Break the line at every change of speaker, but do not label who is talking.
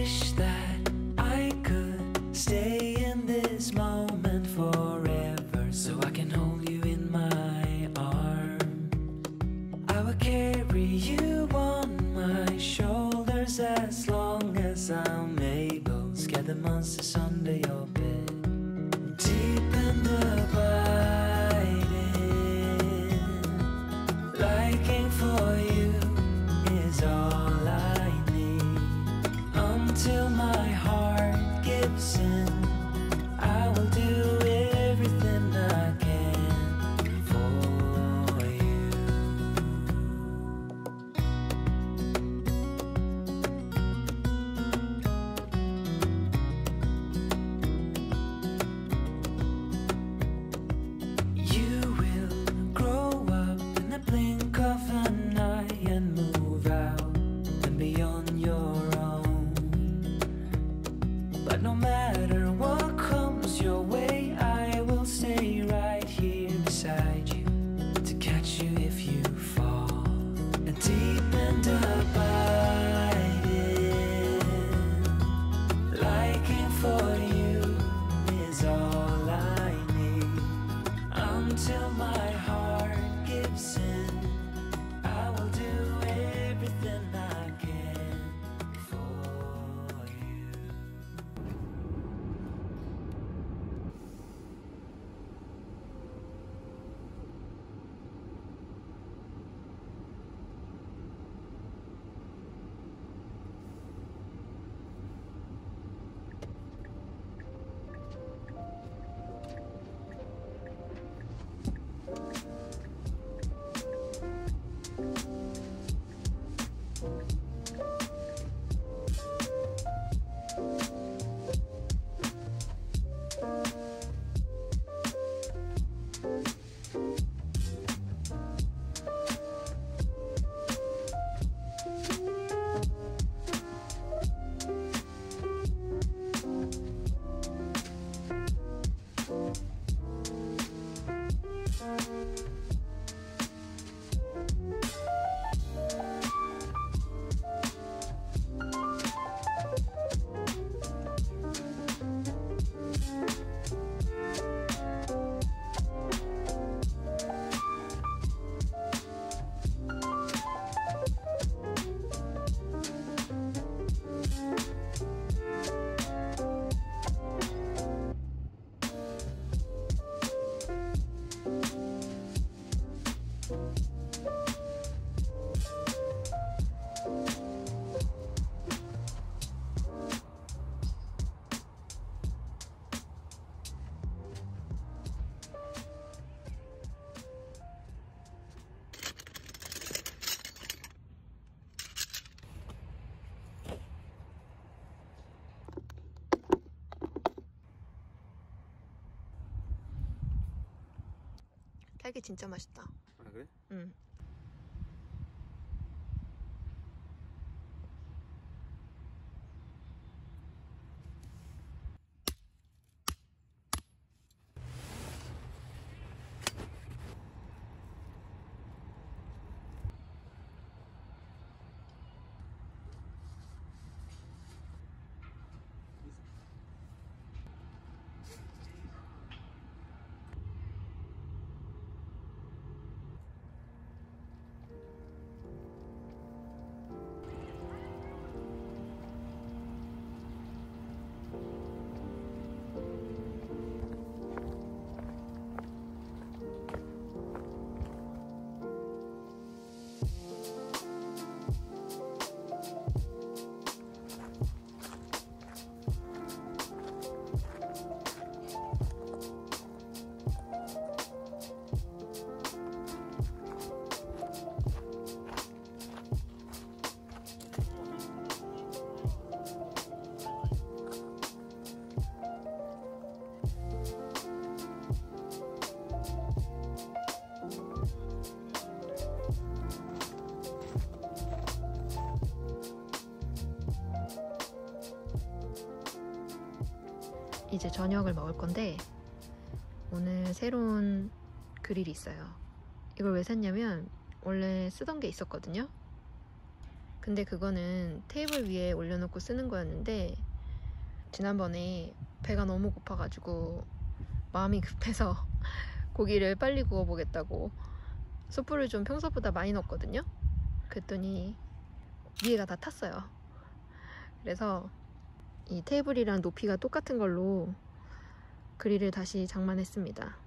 wish that I could stay in this moment forever, so I can hold you in my arms. I will carry you on my shoulders as long as I'm able. Scare the monsters under your bed. Deep and abiding, liking for you is all I need. Until my heart gives in, I will do everything I can for you. You will grow up in the blink of an eye and move out and be on your own. But no matter what comes your way, I will stay right here beside you to catch you if you fall. And deep and abiding, liking for you is all I need. Until my heart gives in, I will do everything I can for you.
딸기 진짜 맛있다.
아 그래?
응. 이제 저녁을 먹을 건데 오늘 새로운 그릴이 있어요. 이걸 왜 샀냐면 원래 쓰던 게 있었거든요. 근데 그거는 테이블 위에 올려놓고 쓰는 거였는데 지난번에 배가 너무 고파가지고 마음이 급해서 고기를 빨리 구워보겠다고 숯불을 좀 평소보다 많이 넣었거든요. 그랬더니 위에가 다 탔어요. 그래서 이 테이블이랑 높이가 똑같은 걸로 그릴을 다시 장만했습니다.